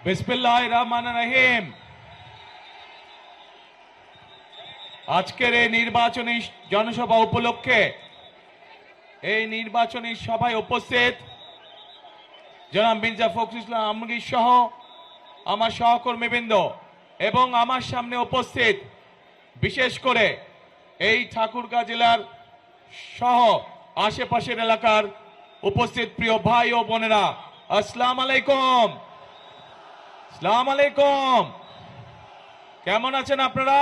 বিসমিল্লাহির রহমানির রহিম। আজকের এই নির্বাচনী জনসভা উপলক্ষে এই নির্বাচনী সভায় উপস্থিত জনাব মির্জা ফখরুল ইসলাম আলমগীর সহ আমার সহকর্মীবৃন্দ এবং আমার সামনে উপস্থিত বিশেষ করে এই ঠাকুরগাঁ জেলার সহ আশেপাশের এলাকার উপস্থিত প্রিয় ভাই ও বোনেরা, আসসালামু আলাইকুম। আসসালামু আলাইকুম। কেমন আছেন আপনারা?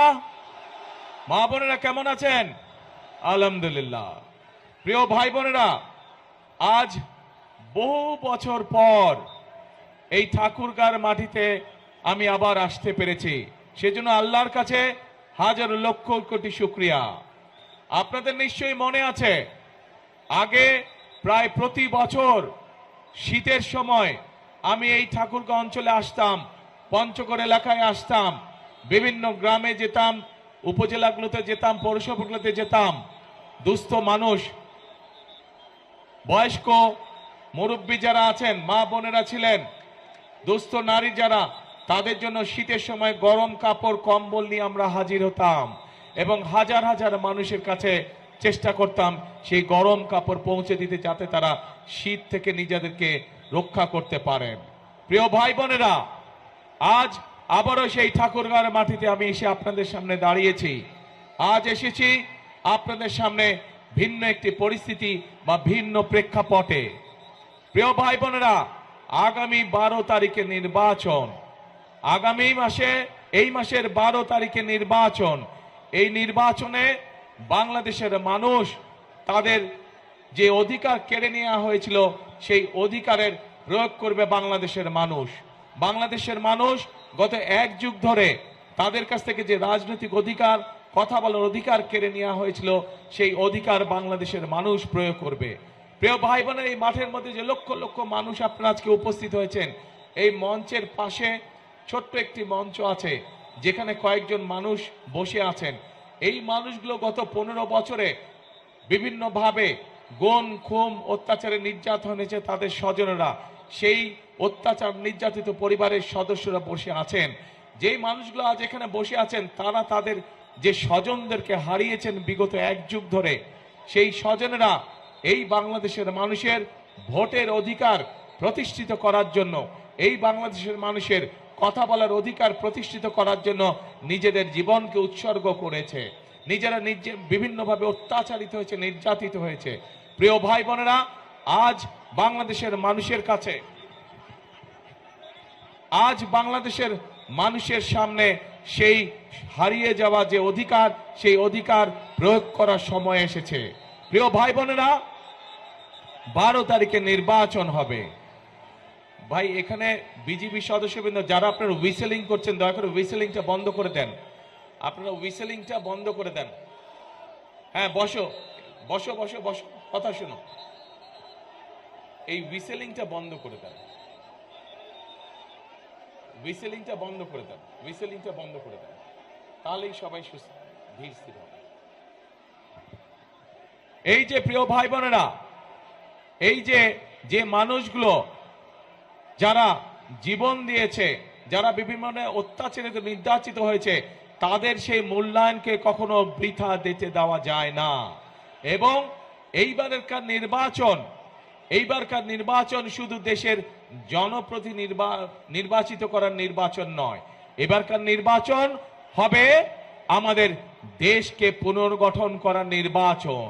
মা বোনেরা কেমন আছেন? আলহামদুলিল্লাহ। প্রিয় ভাই বোনেরা, আজ বহু বছর পর এই ঠাকুরগাঁর মাটিতে আমি আবার আসতে পেরেছি, সেজন্য আল্লাহর কাছে হাজার লক্ষ কোটি শুকরিয়া। আপনাদের নিশ্চয়ই মনে আছে, আগে প্রায় প্রতি বছর শীতের সময় আমি এই ঠাকুরগাঁও অঞ্চলে আসতাম, পঞ্চগড় এলাকায় আসতাম, বিভিন্ন গ্রামে যেতাম, উপজেলাগুলোতে যেতাম, পৌরসভাগুলোতে যেতাম। দুস্থ মানুষ, বয়স্ক মুরব্বী যারা আছেন, মা বোনেরা ছিলেন, দুস্থ নারী যারা, তাদের জন্য শীতের সময় গরম কাপড় কম্বল নিয়ে আমরা হাজির হতাম এবং হাজার হাজার মানুষের কাছে চেষ্টা করতাম সেই গরম কাপড় পৌঁছে দিতে, যাতে তারা শীত থেকে নিজেদেরকে রক্ষা করতে পারেন। প্রিয় ভাই বোনেরা, আজ আবারও সেই ঠাকুরগাঁর মাটিতে আমি এসে আপনাদের সামনে দাঁড়িয়েছি। আজ এসেছি আপনাদের সামনে ভিন্ন একটি পরিস্থিতি বা ভিন্ন প্রেক্ষাপটে। প্রিয় ভাই বোনেরা, আগামী 12 তারিখে নির্বাচন, আগামী মাসে, এই মাসের 12 তারিখে নির্বাচন। এই নির্বাচনে বাংলাদেশের মানুষ তাদের যে অধিকার কেড়ে নেওয়া হয়েছিল সেই অধিকারের প্রয়োগ করবে বাংলাদেশের মানুষ। বাংলাদেশের মানুষ গত এক যুগ ধরে তাদের কাছ থেকে যে রাজনৈতিক অধিকার, কথা বলার অধিকার কেড়ে নেওয়া হয়েছিল, সেই অধিকার বাংলাদেশের মানুষ প্রয়োগ করবে। প্রিয় ভাই বোনের, এই মাঠের মধ্যে যে লক্ষ লক্ষ মানুষ আপনারা আজকে উপস্থিত হয়েছেন, এই মঞ্চের পাশে ছোট্ট একটি মঞ্চ আছে যেখানে কয়েকজন মানুষ বসে আছেন। এই মানুষগুলো গত 15 বছরে বিভিন্নভাবে গুম খুন অত্যাচারে নির্যাতন হয়েছে, তাদের স্বজনেরা, সেই অত্যাচার নির্যাতিত পরিবারের সদস্যরা বসে আছেন। যেই মানুষগুলো আজ এখানে বসে আছেন, তারা তাদের যে স্বজনদেরকে হারিয়েছেন বিগত এক যুগ ধরে, সেই স্বজনেরা এই বাংলাদেশের মানুষের ভোটের অধিকার প্রতিষ্ঠিত করার জন্য, এই বাংলাদেশের মানুষের কথা বলার অধিকার প্রতিষ্ঠিত করার জন্য নিজেদের জীবনকে উৎসর্গ করেছে। নিজেরা বিভিন্নভাবে অত্যাচারিত হয়েছে, নির্যাতিত হয়েছে। প্রিয় ভাই বোনেরা, আজ বাংলাদেশের মানুষের কাছে, আজ বাংলাদেশের মানুষের সামনে সেই হারিয়ে যাওয়া যে অধিকার, সেই অধিকার প্রয়োগ করার সময় এসেছে। প্রিয় ভাই বোনেরা, 12 তারিখে নির্বাচন হবে। ভাই, এখানে বিজেপি সদস্যবৃন্দ যারা আপনারা হুইসেলিং করছেন, দয়া করে হুইসেলিংটা বন্ধ করে দেন। আপনারা হুইসেলিংটা বন্ধ করে দেন। হ্যাঁ, বসো বসো বসো বসো, কথা শুনো। এই হুইসেলিংটা বন্ধ করে দেন, হুইসেলিংটা বন্ধ করে দেন, হুইসেলিংটা বন্ধ করে দেন, তাহলেই সবাই ধীর স্থির হবে। এই যে প্রিয় ভাই বোনেরা, এই যে মানুষগুলো যারা জীবন দিয়েছে, যারা বিভিন্ন অত্যাচারিত নির্যাতিত হয়েছে, তাদের সেই মূল্যায়নকে কখনো বৃথা দিতে দেওয়া যায় না। এবং এইবারকার নির্বাচন শুধু দেশের জনপ্রতিনিধি নির্বাচিত করার নির্বাচন নয়, এবারকার নির্বাচন হবে আমাদের দেশকে পুনর্গঠন করার নির্বাচন।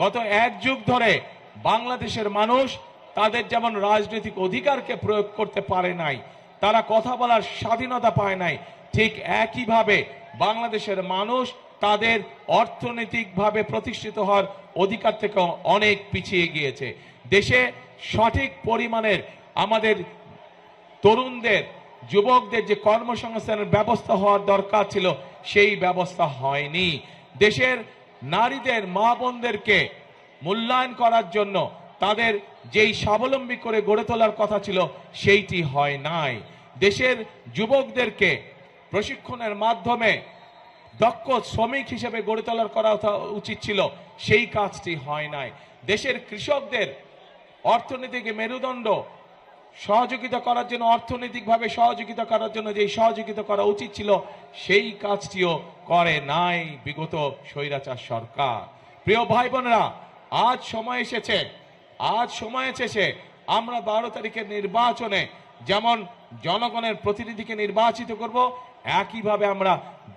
গত এক যুগ ধরে বাংলাদেশের মানুষ তাদের যেমন রাজনৈতিক অধিকারকে প্রয়োগ করতে পারে নাই, তারা কথা বলার স্বাধীনতা পায় নাই, ঠিক একইভাবে বাংলাদেশের মানুষ তাদের অর্থনৈতিকভাবে প্রতিষ্ঠিত হওয়ার অধিকার থেকে অনেক পিছিয়ে গিয়েছে। দেশে সঠিক পরিমাণের আমাদের তরুণদের, যুবকদের যে কর্মসংস্থানের ব্যবস্থা হওয়ার দরকার ছিল, সেই ব্যবস্থা হয়নি। দেশের নারীদের, মা বোনদেরকে মূল্যায়ন করার জন্য তাদের যেই স্বাবলম্বী করে গড়ে তোলার কথা ছিল, সেইটি হয় নাই। দেশের যুবকদেরকে প্রশিক্ষণের মাধ্যমে দক্ষ শ্রমিক হিসেবে গড়ে তোলার করা উচিত ছিল, সেই কাজটি হয় নাই। দেশের কৃষকদের অর্থনীতিকে মেরুদণ্ড সহযোগিতা করার জন্য, অর্থনৈতিকভাবে সহযোগিতা করার জন্য যে সহযোগিতা করা উচিত ছিল সেই কাজটিও করে নাই বিগত স্বৈরাচার সরকার। প্রিয় ভাই বোনেরা, আজ সময় এসেছে আমরা 12 তারিখের নির্বাচনে যেমন জনগণের প্রতিনিধিকে নির্বাচিত করব, একইভাবে আমরা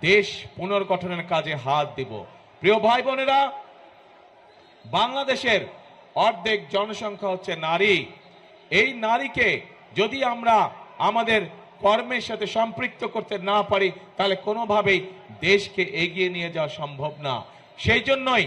দেশ পুনর্গঠনের কাজে হাত দেব। প্রিয় ভাই বোনেরা, বাংলাদেশের অর্ধেক জনসংখ্যা হচ্ছে নারী। এই নারীকে যদি আমরা আমাদের কর্মের সাথে সম্পৃক্ত করতে না পারি তাহলে কোনোভাবেই দেশকে এগিয়ে নিয়ে যাওয়া সম্ভব না। সেই জন্যই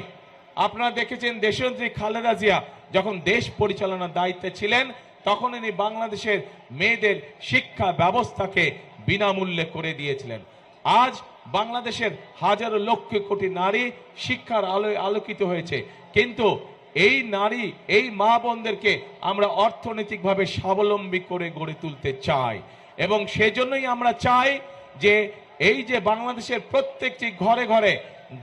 আপনারা দেখেছেন দেশনেত্রী খালেদা জিয়া যখন দেশ পরিচালনার দায়িত্বে ছিলেন তখন ইনি বাংলাদেশের মেয়েদের শিক্ষা ব্যবস্থাকে বিনামূল্যে করে দিয়েছিলেন। আজ বাংলাদেশের হাজারো লক্ষ কোটি নারী শিক্ষার আলোয় আলোকিত হয়েছে, কিন্তু এই নারী, এই মা বোনদেরকে আমরা অর্থনৈতিকভাবে স্বাবলম্বী করে গড়ে তুলতে চাই এবং সেজন্যই আমরা চাই যে এই যে বাংলাদেশের প্রত্যেকটি ঘরে ঘরে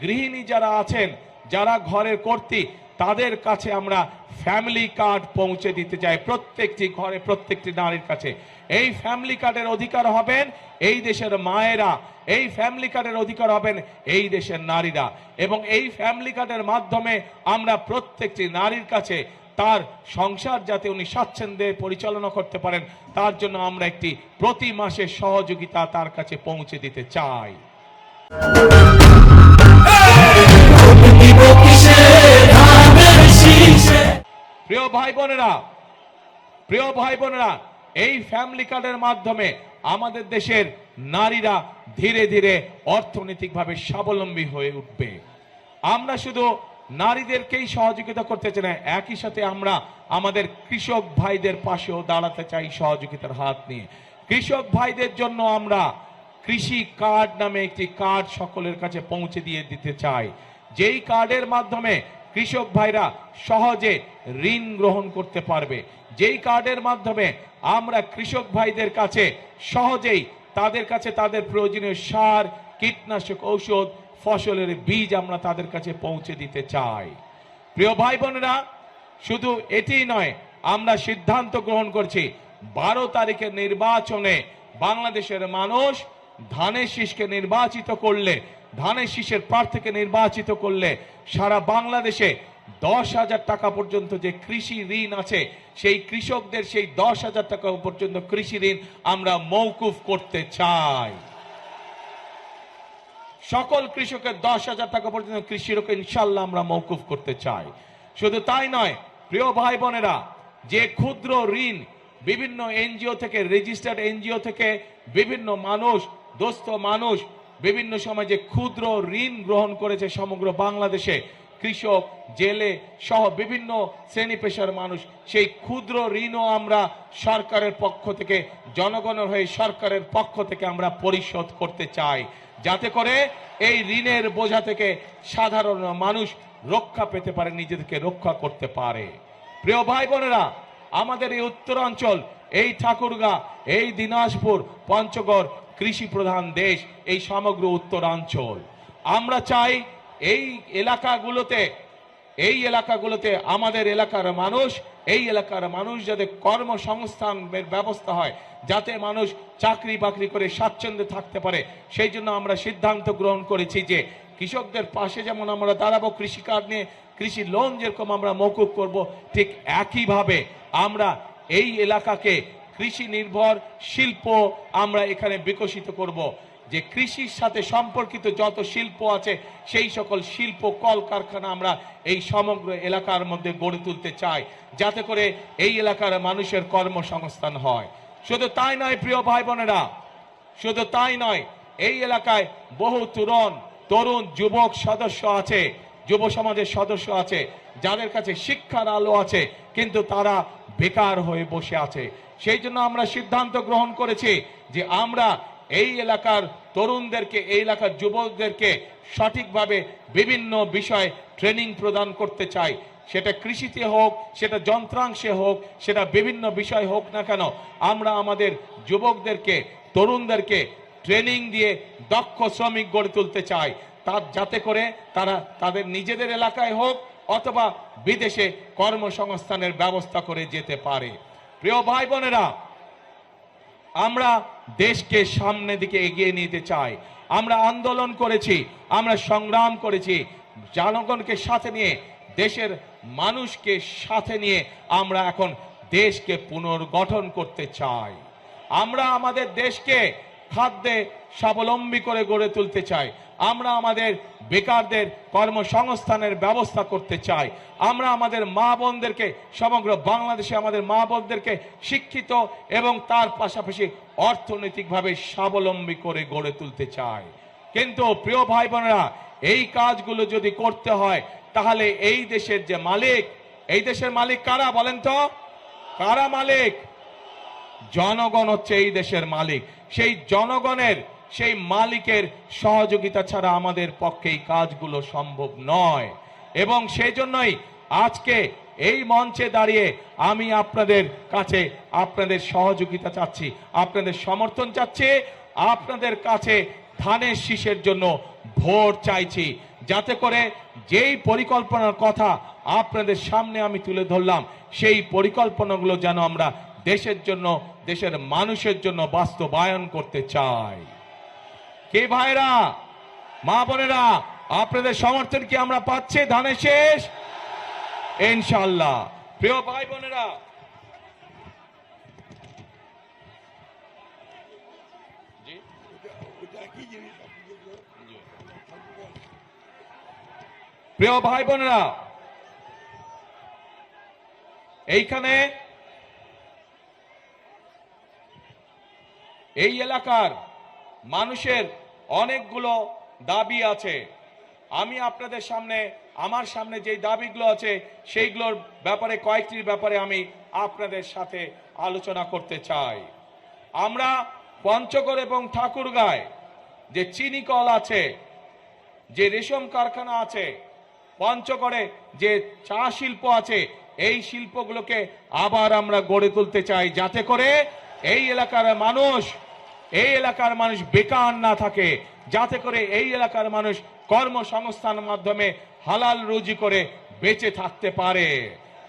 গৃহিণী যারা আছেন, যারা ঘরের কর্ত্রী, তাদের কাছে আমরা ফ্যামিলি কার্ড পৌঁছে দিতে চাই, প্রত্যেকটি ঘরে প্রত্যেকটি নারীর কাছে। এই ফ্যামিলি কার্ডের অধিকার হবেন এই দেশের মায়েরা, এই ফ্যামিলি কার্ডের অধিকার হবেন এই দেশের নারীরা এবং এই ফ্যামিলি কার্ডের মাধ্যমে আমরা প্রত্যেকটি নারীর কাছে তার সংসার যাতে উনি স্বাচ্ছন্দ্যে পরিচালনা করতে পারেন তার জন্য আমরা একটি প্রতি মাসের সহযোগিতা তার কাছে পৌঁছে দিতে চাই। প্রিয় ভাই বোনেরা, এই ফ্যামিলি কার্ডের মাধ্যমে আমাদের দেশের নারীরা ধীরে ধীরে অর্থনৈতিকভাবে স্বাবলম্বী হয়ে উঠবে। আমরা শুধু নারীদেরকেই সহযোগিতা করতে চাই না, একই সাথে আমরা আমাদের কৃষক ভাইদের পাশেও দাঁড়াতে চাই সহযোগিতার হাত নিয়ে। কৃষক ভাইদের জন্য আমরা কৃষি কার্ড নামে একটি কার্ড সকলের কাছে পৌঁছে দিয়ে দিতে চাই, যেই কার্ডের মাধ্যমে কৃষক ভাইরা সহজে ঋণ গ্রহণ করতে পারবে, যেই কার্ডের মাধ্যমে আমরা কৃষক ভাইদের কাছে সহজেই তাদের কাছে তাদের প্রয়োজনীয় সার, কীটনাশক ঔষধ, ফসলের বীজ আমরা তাদের কাছে পৌঁছে দিতে চাই। প্রিয় ভাই বোনেরা, শুধু এটি নয়, আমরা সিদ্ধান্ত গ্রহণ করছি 12 তারিখের নির্বাচনে বাংলাদেশের মানুষ ধানের শীষকে নির্বাচিত করলে, ধানের শীষের প্রার্থীকে নির্বাচিত করলে সারা বাংলাদেশে 10,000 টাকা পর্যন্ত যে কৃষি ঋণ আছে সেই কৃষকদের সেই 10,000 টাকা পর্যন্ত কৃষি ঋণ আমরা মওকুফ করতে চাই। সকল কৃষকের 10,000 টাকা পর্যন্ত কৃষি ঋণ ইনশাআল্লাহ আমরা মওকুফ করতে চাই। শুধু তাই নয় প্রিয় ভাই বোনেরা, যে ক্ষুদ্র ঋণ বিভিন্ন এনজিও থেকে, রেজিস্টার্ড এনজিও থেকে বিভিন্ন মানুষ, দোস্ত মানুষ বিভিন্ন সময় যে ক্ষুদ্র ঋণ গ্রহণ করেছে সমগ্র বাংলাদেশে, কৃষক, জেলে সহ বিভিন্ন শ্রেণী পেশার মানুষ, সেই ক্ষুদ্র ঋণও আমরা সরকারের পক্ষ থেকে, জনগণের হয়ে সরকারের পক্ষ থেকে আমরা পরিশোধ করতে চাই, যাতে করে এই ঋণের বোঝা থেকে সাধারণ মানুষ রক্ষা পেতে পারে, নিজেদেরকে রক্ষা করতে পারে। প্রিয় ভাই বোনেরা, আমাদের এই উত্তরাঞ্চল, এই ঠাকুরগাঁ, এই দিনাজপুর, পঞ্চগড় কৃষি প্রধান দেশ, এই সমগ্র উত্তরাঞ্চল, আমরা চাই এই এলাকাগুলোতে আমাদের এলাকার মানুষ যাতে কর্মসংস্থানের ব্যবস্থা হয়, যাতে মানুষ চাকরি বাকরি করে স্বাচ্ছন্দ্যে থাকতে পারে। সেই জন্য আমরা সিদ্ধান্ত গ্রহণ করেছি যে কৃষকদের পাশে যেমন আমরা দাঁড়াবো, কৃষি কার্ড নিয়ে কৃষি লোন যেরকম আমরা মওকুফ করব, ঠিক একইভাবে আমরা এই এলাকাকে কৃষি নির্ভর শিল্প আমরা এখানে বিকশিত করব। যে কৃষির সাথে সম্পর্কিত যত শিল্প আছে সেই সকল শিল্প কলকারখানা আমরা এই সমগ্র এলাকার মধ্যে গড়ে তুলতে চাই, যাতে করে এই এলাকার মানুষের কর্মসংস্থান হয়। শুধু তাই নয় প্রিয় ভাই বোনেরা, শুধু তাই নয়, এই এলাকায় বহু তরুণ যুবক সদস্য আছে, যুব সমাজের সদস্য আছে, যাদের কাছে শিক্ষার আলো আছে কিন্তু তারা বেকার হয়ে বসে আছে। সেই জন্য আমরা সিদ্ধান্ত গ্রহণ করেছি যে আমরা এই এলাকার তরুণদেরকে, এই এলাকার যুবকদেরকে সঠিকভাবে বিভিন্ন বিষয় ট্রেনিং প্রদান করতে চাই। সেটা কৃষিতে হোক, সেটা যন্ত্রাংশে হোক, সেটা বিভিন্ন বিষয় হোক না কেন, আমরা আমাদের যুবকদেরকে, তরুণদেরকে ট্রেনিং দিয়ে দক্ষ শ্রমিক গড়ে তুলতে চাই, যাতে করে তারা তাদের নিজেদের এলাকায় হোক অথবা বিদেশে কর্মসংস্থানের ব্যবস্থা করে যেতে পারে। প্রিয় ভাই বোনেরা, আমরা দেশকে সামনে দিকে এগিয়ে নিতে চাই। আমরা আন্দোলন করেছি, আমরা সংগ্রাম করেছি, জনগণকে সাথে নিয়ে, দেশের মানুষকে সাথে নিয়ে আমরা এখন দেশকে পুনর্গঠন করতে চাই। আমরা আমাদের দেশকে খাদ্যে স্বাবলম্বী করে গড়ে তুলতে চাই। আমরা আমাদের বেকারদের কর্মসংস্থানের ব্যবস্থা করতে চাই। আমরা আমাদের মা বোনদেরকে, সমগ্র বাংলাদেশে আমাদের মা বোনদেরকে শিক্ষিত এবং তার পাশাপাশি অর্থনৈতিকভাবে স্বাবলম্বী করে গড়ে তুলতে চাই। কিন্তু প্রিয় ভাই বোনেরা, এই কাজগুলো যদি করতে হয়, তাহলে এই দেশের যে মালিক, এই দেশের মালিক কারা বলেন তো? কারা মালিক? জনগণ হচ্ছে এই দেশের মালিক। সেই জনগণের, সেই মালিকের সহযোগিতা ছাড়া আমাদের পক্ষে এই কাজগুলো সম্ভব নয়। এবং সেই জন্যই আজকে এই মঞ্চে দাঁড়িয়ে আমি আপনাদের কাছে আপনাদের সহযোগিতা চাচ্ছি, আপনাদের সমর্থন চাচ্ছি, আপনাদের কাছে ধানের শীষের জন্য ভোট চাইছি, যাতে করে যেই পরিকল্পনার কথা আপনাদের সামনে আমি তুলে ধরলাম, সেই পরিকল্পনাগুলো যেন আমরা দেশের জন্য, দেশের মানুষের জন্য বাস্তবায়ন করতে চাই। কে ভাইরা, মা বোনেরা, আপনাদের সমর্থন কি আমরা পাচ্ছি ধানের শীষ? ইনশাআল্লাহ। প্রিয় ভাই বোনেরা, প্রিয় ভাই বোনেরা, এইখানে এই এলাকার মানুষের অনেকগুলো দাবি আছে। আমি আপনাদের সামনে, আমার সামনে যে দাবিগুলো আছে সেইগুলোর ব্যাপারে, কয়েকটির ব্যাপারে আমি আপনাদের সাথে আলোচনা করতে চাই। আমরা পঞ্চগড় এবং ঠাকুরগাঁয় যে চিনি কল আছে, যে রেশম কারখানা আছে, পঞ্চগড়ে যে চা শিল্প আছে, এই শিল্পগুলোকে আবার আমরা গড়ে তুলতে চাই, যাতে করে এই এলাকার মানুষ বেকার না থাকে, যাতে করে এই এলাকার মানুষ কর্মসংস্থানের মাধ্যমে হালাল রুজি করে বেঁচে থাকতে পারে।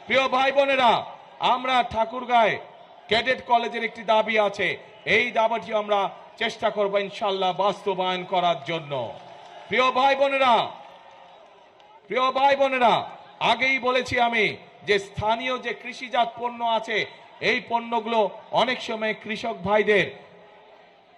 প্রিয় ভাই বোনেরা, আমরা ঠাকুরগাঁয় ক্যাডেট কলেজের একটি দাবি আছে, এই দাবিটি আমরা চেষ্টা করব ইনশাআল্লাহ বাস্তবায়ন করার জন্য। প্রিয় ভাই বোনেরা, আগেই বলেছি আমি যে স্থানীয় যে কৃষিজাত পণ্য আছে, এই পণ্যগুলো অনেক সময় কৃষক ভাইদের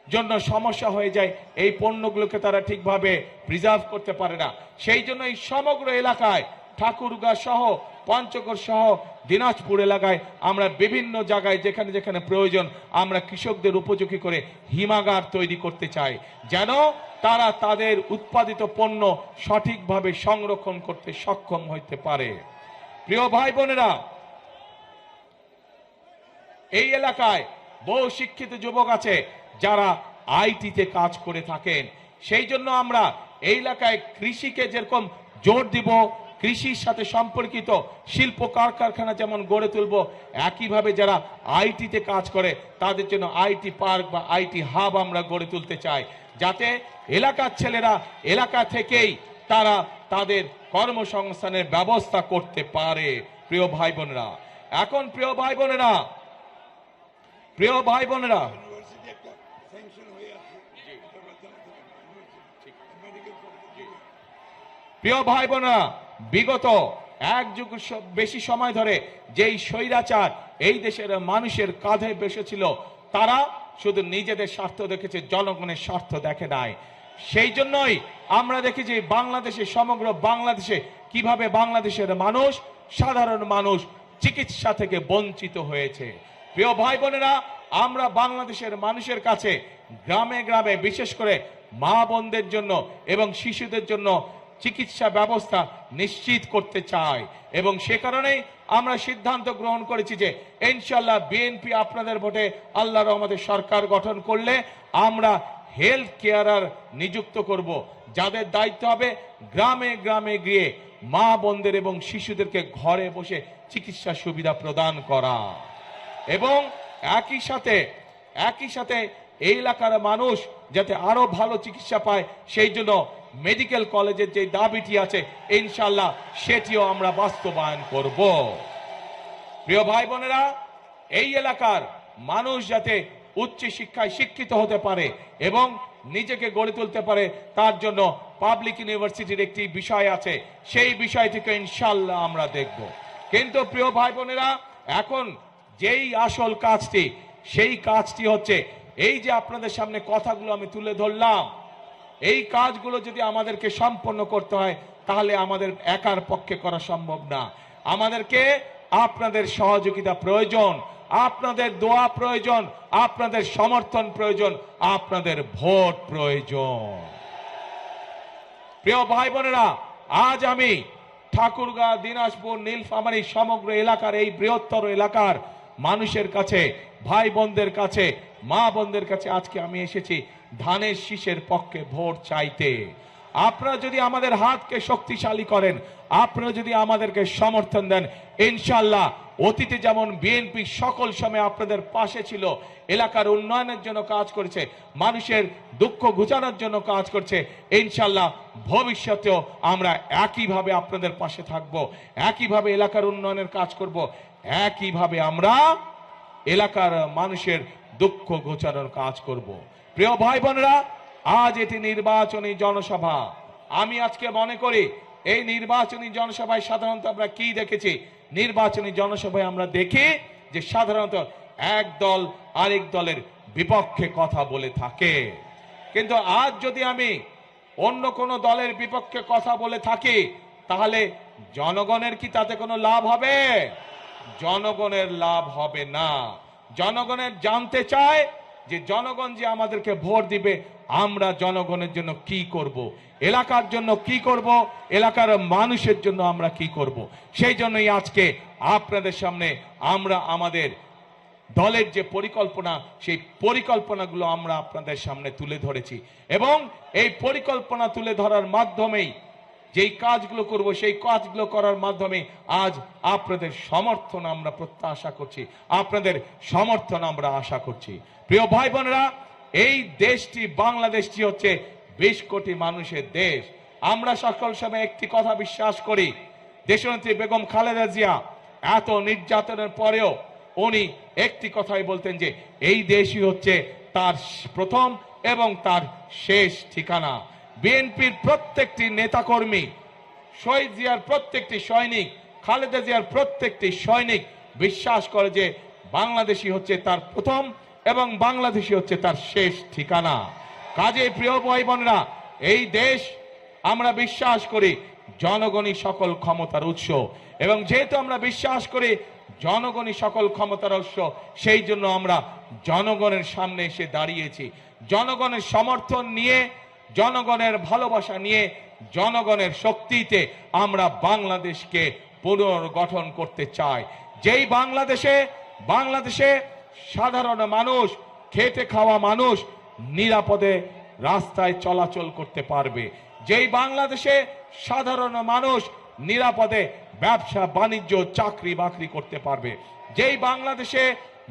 জন্য সমস্যা হয়ে যায়, এই পণ্যগুলোকে তারা ঠিকভাবে প্রিজার্ভ করতে পারে না। সেই জন্য এই সমগ্র এলাকায়, ঠাকুরগাঁ সহ, পঞ্চগড় সহ, দিনাজপুর এলাকায় আমরা বিভিন্ন জায়গায় যেখানে যেখানে প্রয়োজন আমরা কৃষকদের উপযোগী করে হিমাগার তৈরি করতে চাই, যেন তারা তাদের উৎপাদিত পণ্য সঠিকভাবে সংরক্ষণ করতে সক্ষম হতে পারে। প্রিয় ভাই বোনেরা, এই এলাকায় বহু শিক্ষিত যুবক আছে যারা আইটিতে কাজ করে থাকেন। সেই জন্য আমরা এই এলাকায় কৃষিকে যেরকম জোর দিব, কৃষির সাথে সম্পর্কিত শিল্প কারখানা যেমন গড়ে তুলব, একইভাবে যারা আইটিতে কাজ করে তাদের জন্য আইটি পার্ক বা আইটি হাব আমরা গড়ে তুলতে চাই, যাতে এলাকার ছেলেরা এলাকা থেকেই তারা তাদের কর্মসংস্থানের ব্যবস্থা করতে পারে। প্রিয় ভাই বোনেরা, এখন প্রিয় ভাই বোনেরা, বিগত এক যুগ বেশি সময় ধরে যেই স্বৈরাচার এই দেশের মানুষের কাঁধে বসেছিল, তারা শুধু নিজেদের স্বার্থ দেখেছে, জনগণের স্বার্থ দেখে নাই। সেই জন্যই আমরা দেখেছি বাংলাদেশে, সমগ্র বাংলাদেশে কিভাবে বাংলাদেশের মানুষ, সাধারণ মানুষ চিকিৎসা থেকে বঞ্চিত হয়েছে। প্রিয় ভাই বোনেরা, আমরা বাংলাদেশের মানুষের কাছে গ্রামে গ্রামে, বিশেষ করে মা বোনদের জন্য এবং শিশুদের জন্য চিকিৎসা ব্যবস্থা নিশ্চিত করতে চাই। এবং সে কারণেই আমরা সিদ্ধান্ত গ্রহণ করেছি যে ইনশাআল্লাহ বিএনপি আপনাদের ভোটে আল্লাহর রহমতে সরকার গঠন করলে আমরা হেলথ কেয়ারার নিযুক্ত করব, যাদের দায়িত্ব হবে গ্রামে গ্রামে গিয়ে মা বোনদের এবং শিশুদেরকে ঘরে বসে চিকিৎসা সুবিধা প্রদান করা। এবং একই সাথে এই এলাকার মানুষ যাতে আরো ভালো চিকিৎসা পায়, সেই জন্য মেডিকেল কলেজের যে দাবিটি আছে ইনশাআল্লাহ সেটিও আমরা বাস্তবায়ন করব। প্রিয় ভাই বোনেরা, এই এলাকার মানুষ যাতে উচ্চ শিক্ষায় শিক্ষিত হতে পারে এবং নিজেকে গড়ে তুলতে পারে, তার জন্য পাবলিক ইউনিভার্সিটির একটি বিষয় আছে, সেই বিষয়টিকে ইনশাআল্লাহ আমরা দেখব। কিন্তু প্রিয় ভাই বোনেরা, এখন যেই আসল কাজটি, সেই কাজটি হচ্ছে এই যে আপনাদের সামনে কথাগুলো আমি তুলে ধরলাম, এই কাজগুলো যদি আমাদেরকে সম্পন্ন করতে হয় তাহলে আমাদের একার পক্ষে করা সম্ভব না। আমাদেরকে আপনাদের সহযোগিতা প্রয়োজন, আপনাদের দোয়া প্রয়োজন, আপনাদের সমর্থন প্রয়োজন, আপনাদের ভোট প্রয়োজন। প্রিয় ভাই বোনেরা, আজ আমি ঠাকুরগাঁ, দিনাজপুর, নীলফামারী সমগ্র এলাকার, এই বৃহত্তর এলাকার মানুষের কাছে, ভাই বোনদের কাছে, মা বোনদের কাছে আজকে আমি এসেছি ধানের শীষের পক্ষে ভোট চাইতে। আপনারা যদি আমাদের হাতকে শক্তিশালী করেন, আপনারা যদি আমাদেরকে সমর্থন দেন, ইনশাআল্লাহ অতীতে যেমন বিএনপি সকল সময় আপনাদের পাশে ছিল, এলাকার উন্নয়নের জন্য কাজ করেছে, মানুষের দুঃখ ঘুচানোর জন্য কাজ করছে, ইনশাআল্লাহ ভবিষ্যতেও আমরা একইভাবে আপনাদের পাশে থাকব, একইভাবে এলাকার উন্নয়নের কাজ করব, একইভাবে আমরা এলাকার মানুষের দুঃখ ঘোচানোর কাজ করব। প্রিয় ভাই বোনেরা, আজ এটি নির্বাচনী জনসভা। আমি আজকে মনে করি এই নির্বাচনী জনসভায় সাধারণত আমরা কি দেখেছি, নির্বাচনী জনসভায় আমরা দেখি যে সাধারণত এক দল আরেক দলের বিপক্ষে কথা বলে থাকে। কিন্তু আজ যদি আমি অন্য কোনো দলের বিপক্ষে কথা বলে থাকি, তাহলে জনগণের কি তাতে কোনো লাভ হবে? জনগণের লাভ হবে না। জনগণের জানতে চায় যে জনগণ যে আমাদেরকে ভোট দিবে, আমরা জনগণের জন্য কি করব, এলাকার জন্য কি করব, এলাকার মানুষের জন্য আমরা কি করব। সেই জন্যই আজকে আপনাদের সামনে আমরা আমাদের দলের যে পরিকল্পনা, সেই পরিকল্পনাগুলো আমরা আপনাদের সামনে তুলে ধরেছি এবং এই পরিকল্পনা তুলে ধরার মাধ্যমেই যেই কাজগুলো করব, সেই কাজগুলো করার মাধ্যমে আজ আপনাদের সমর্থন আমরা প্রত্যাশা করছি, আপনাদের সমর্থন আমরা আশা করছি। প্রিয় ভাই বোনেরা, এই দেশটি, বাংলাদেশটি হচ্ছে 20 কোটি মানুষের দেশ। আমরা সকল সময় একটি কথা বিশ্বাস করি, দেশনেত্রী বেগম খালেদা জিয়া এত নির্যাতনের পরেও উনি একটি কথাই বলতেন যে এই দেশই হচ্ছে তার প্রথম এবং তার শেষ ঠিকানা। বিএনপির প্রত্যেকটি নেতাকর্মী, শহীদ জিয়ার প্রত্যেকটি সৈনিক, খালেদা জিয়ার প্রত্যেকটি সৈনিক বিশ্বাস করে যে বাংলাদেশই হচ্ছে তার প্রথম এবং বাংলাদেশী হচ্ছে তার শেষ ঠিকানা। কাজে প্রিয় ভাই বোনেরা, এই দেশ আমরা বিশ্বাস করি জনগণই সকল ক্ষমতার উৎস, এবং যেহেতু আমরা বিশ্বাস করি জনগণই সকল ক্ষমতার উৎস, সেই জন্য আমরা জনগণের সামনে এসে দাঁড়িয়েছি। জনগণের সমর্থন নিয়ে, জনগণের ভালোবাসা নিয়ে, জনগণের শক্তিতে আমরা বাংলাদেশকে পুনর্গঠন করতে চাই। যেই বাংলাদেশে সাধারণ মানুষ, খেটে খাওয়া মানুষ নিরাপদে রাস্তায় চলাচল করতে পারবে, যেই বাংলাদেশে সাধারণ মানুষ নিরাপদে ব্যবসা বাণিজ্য চাকরি বাকরি করতে পারবে, যেই বাংলাদেশে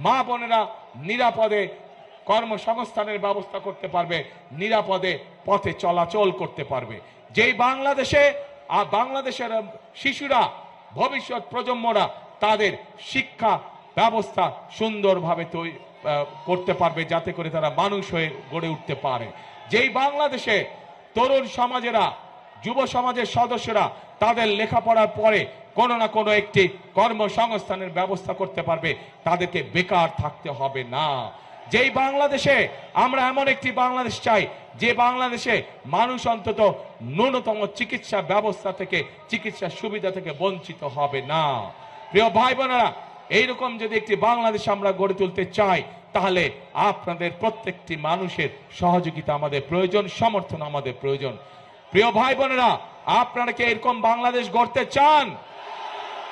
মা বোনেরা নিরাপদে কর্মসংস্থানের ব্যবস্থা করতে পারবে, নিরাপদে পথে চলাচল করতে পারবে, যেই বাংলাদেশের শিশুরা, ভবিষ্যৎ প্রজন্মরা তাদের শিক্ষা ব্যবস্থা সুন্দরভাবে করতে পারবে, যাতে করে তারা মানুষ হয়ে গড়ে উঠতে পারে, যেই বাংলাদেশে তরুণ সমাজেরা, যুব সমাজের সদস্যরা তাদের লেখাপড়ার পরে কোনো না কোনো একটি কর্মসংস্থানের ব্যবস্থা করতে পারবে, তাদেরকে বেকার থাকতে হবে না। যেই বাংলাদেশে আমরা এমন একটি বাংলাদেশ চাই, যে বাংলাদেশে মানুষ অন্তত ন্যূনতম চিকিৎসা ব্যবস্থা থেকে, চিকিৎসা সুবিধা থেকে বঞ্চিত হবে না। প্রিয় ভাই বোনেরা, এইরকম যদি একটি বাংলাদেশ আমরা গড়ে তুলতে চাই, তাহলে আপনাদের প্রত্যেকটি মানুষের সহযোগিতা আমাদের প্রয়োজন, সমর্থন আমাদের প্রয়োজন। প্রিয় ভাই বোনেরা, আপনারা কি এরকম বাংলাদেশ গড়তে চান?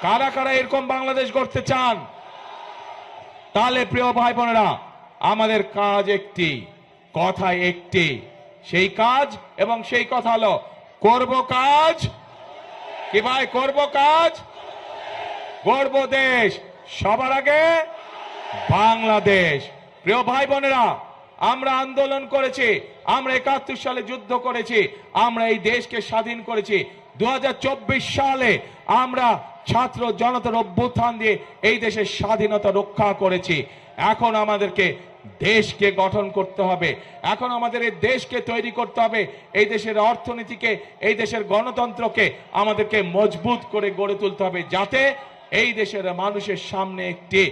কারা কারা এরকম বাংলাদেশ গড়তে চান? তাহলে প্রিয় ভাই বোনেরা, আমাদের কাজ একটি, কথা একটি, সেই কাজ এবং সেই কথা হলো করব কাজ। কি ভাই, করব কাজ, গড়ব দেশ, সবার আগে বাংলাদেশ। প্রিয় ভাই বোনেরা, আমরা আন্দোলন করেছি, আমরা 71 সালে যুদ্ধ করেছি, আমরা এই দেশকে স্বাধীন করেছি। 2024 সালে আমরা ছাত্র জনতার অভ্যুত্থান দিয়ে এই দেশের স্বাধীনতা রক্ষা করেছি। এখন আমাদেরকে দেশকে গঠন করতে হবে, এখন আমাদের এই দেশকে তৈরি করতে হবে, এই দেশের অর্থনীতিকে, এই দেশের গণতন্ত্রকে আমাদেরকে মজবুত করে গড়ে তুলতে হবে, যাতে এই দেশের মানুষের সামনে একটি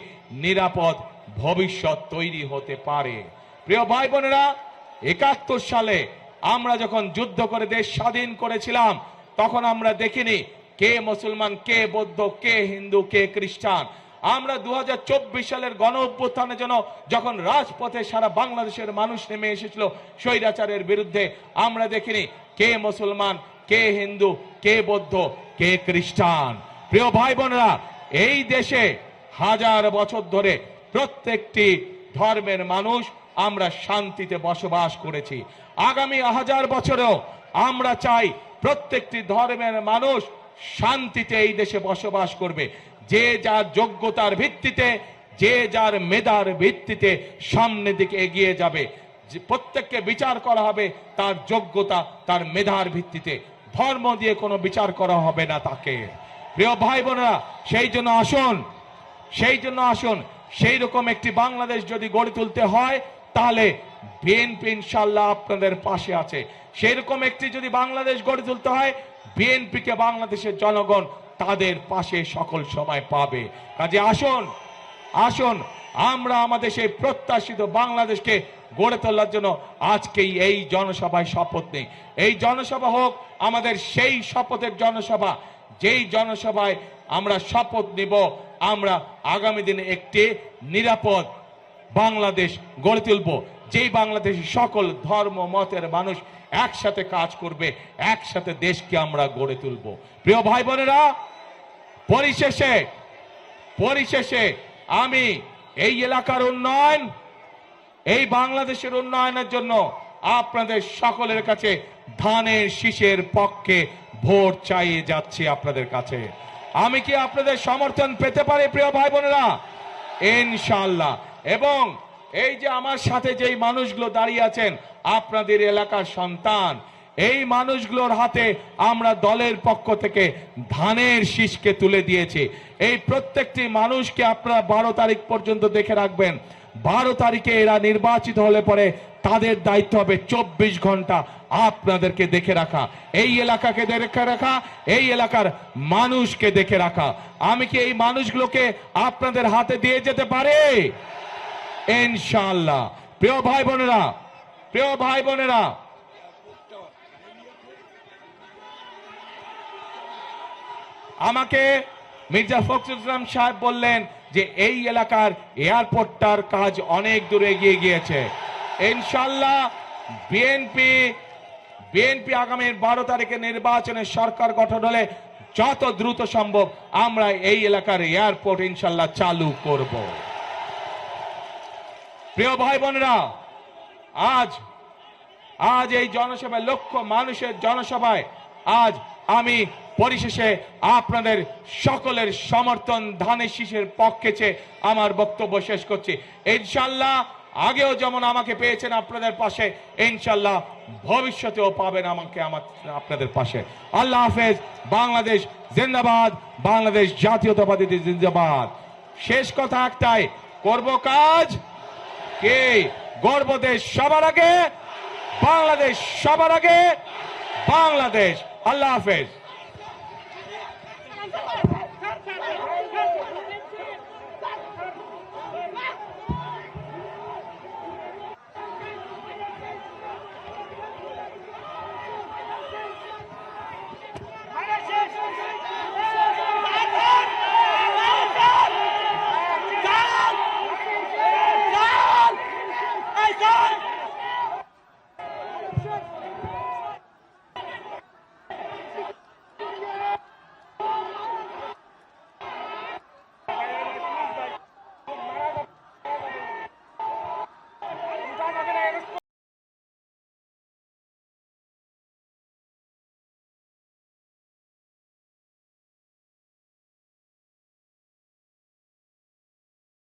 নিরাপদ ভবিষ্যৎ তৈরি হতে পারে। প্রিয় ভাই বোনেরা, ৭১ সালে আমরা যখন যুদ্ধ করে দেশ স্বাধীন করেছিলাম, তখন আমরা দেখিনি কে মুসলমান, কে বৌদ্ধ, কে হিন্দু, কে খ্রিস্টান। আমরা ২০২৪ সালের গণ অভ্যুত্থানের জন্য যখন রাজপথে সারা বাংলাদেশের মানুষ নেমে এসেছিল স্বৈরাচারের বিরুদ্ধে, আমরা দেখিনি কে মুসলমান, কে হিন্দু, কে বৌদ্ধ, কে খ্রিস্টান। প্রিয় ভাই বোনেরা, এই দেশে হাজার বছর ধরে প্রত্যেকটি ধর্মের মানুষ আমরা শান্তিতে বসবাস করেছি। আগামী হাজার বছরেও আমরা চাই প্রত্যেকটি ধর্মের মানুষ শান্তিতে এই দেশে বসবাস করবে। যে যার যোগ্যতার ভিত্তিতে, যে যার মেধার ভিত্তিতে সামনের দিকে এগিয়ে যাবে। প্রত্যেককে বিচার করা হবে তার যোগ্যতা, তার মেধার ভিত্তিতে, ধর্ম দিয়ে কোনো বিচার করা হবে না তাকে। প্রিয় ভাই বোনেরা, সেই জন্য আসুন সেই রকম একটি বাংলাদেশ যদি গড়ে তুলতে হয়, তাহলে বিএনপি ইনশাআল্লাহ আপনাদের পাশে আছে। সেই রকম একটি যদি বাংলাদেশ গড়ে তুলতে হয়, বিএনপিকে বাংলাদেশের জনগণ তাদের পাশে সকল সময় পাবে। কাজে আসুন আমরা আমাদের সেই প্রত্যাশিত বাংলাদেশকে গড়ে তোলার জন্য আজকেই এই জনসভায় শপথ নেই। এই জনসভা হোক আমাদের সেই শপথের জনসভা, যেই জনসভায় আমরা শপথ নিব আমরা আগামী দিনে একটি নিরাপদ বাংলাদেশ গড়ে তুলব, যেই বাংলাদেশে সকল ধর্ম মতের মানুষ একসাথে কাজ করবে, একসাথে দেশকে আমরা গড়ে তুলব। প্রিয় ভাই বোনেরা, পরিশেষে আমি এই এলাকার উন্নয়ন, এই বাংলাদেশের উন্নয়নের জন্য আপনাদের সকলের কাছে ধানের শীষের পক্ষে ভোট চাইয়ে যাচ্ছি আপনাদের কাছে। আমি কি আপনাদের সমর্থন পেতে পারি প্রিয় ভাই বোনেরা? ইনশাআল্লাহ। এবং এই যে আমার সাথে যেই মানুষগুলো দাঁড়িয়ে আছেন আপনাদের এলাকার সন্তান, এই মানুষগুলোর হাতে আমরা দলের পক্ষ থেকে ধানের শীষকে তুলে দিয়েছি। এই প্রত্যেকটি মানুষকে আপনারা ১২ তারিখ পর্যন্ত দেখে রাখবেন। ১২ তারিখে এরা নির্বাচিত হলে পরে তাদের দায়িত্ব হবে ২৪ ঘন্টা আপনাদেরকে দেখে রাখা, এই এলাকাকে দেখে রাখা, এই এলাকার মানুষকে দেখে রাখা। আমি কি এই মানুষগুলোকে আপনাদের হাতে দিয়ে যেতে পারি? ইনশাআল্লাহ। প্রিয় ভাই বোনেরা, আমাকে মির্জা ফখরুল ইসলাম সাহেব বললেন যে এই এলাকার এয়ারপোর্টটার কাজ অনেক দূরে এগিয়ে গিয়েছে। ইনশাআল্লাহ বিএনপি আগামী ১২ তারিখে নির্বাচনের সরকার গঠন হলে যত দ্রুত সম্ভব আমরা এই এলাকার এয়ারপোর্ট ইনশাআল্লাহ চালু করব। প্রিয় ভাই বোনেরা, আজ এই জনসভায়, লক্ষ মানুষের জনসভায় আজ আমি পরিশেষে আপনাদের সকলের সমর্থন ধানের শীষের পক্ষে চেয়ে আমার বক্তব্য শেষ করছি। ইনশাআল্লাহ আগেও যেমন আমাকে পেয়েছেন আপনাদের পাশে, ইনশাআল্লাহ ভবিষ্যতেও পাবেন আমাকে আপনাদের পাশে। আল্লাহ হাফেজ। বাংলাদেশ জিন্দাবাদ, বাংলাদেশ জাতীয়তাবাদী জিন্দাবাদ। শেষ কথা একটাই, করব কাজ কে গর্ব দেশ সবার আগে, বাংলাদেশ সবার আগে, বাংলাদেশ। আল্লাহ হাফেজ।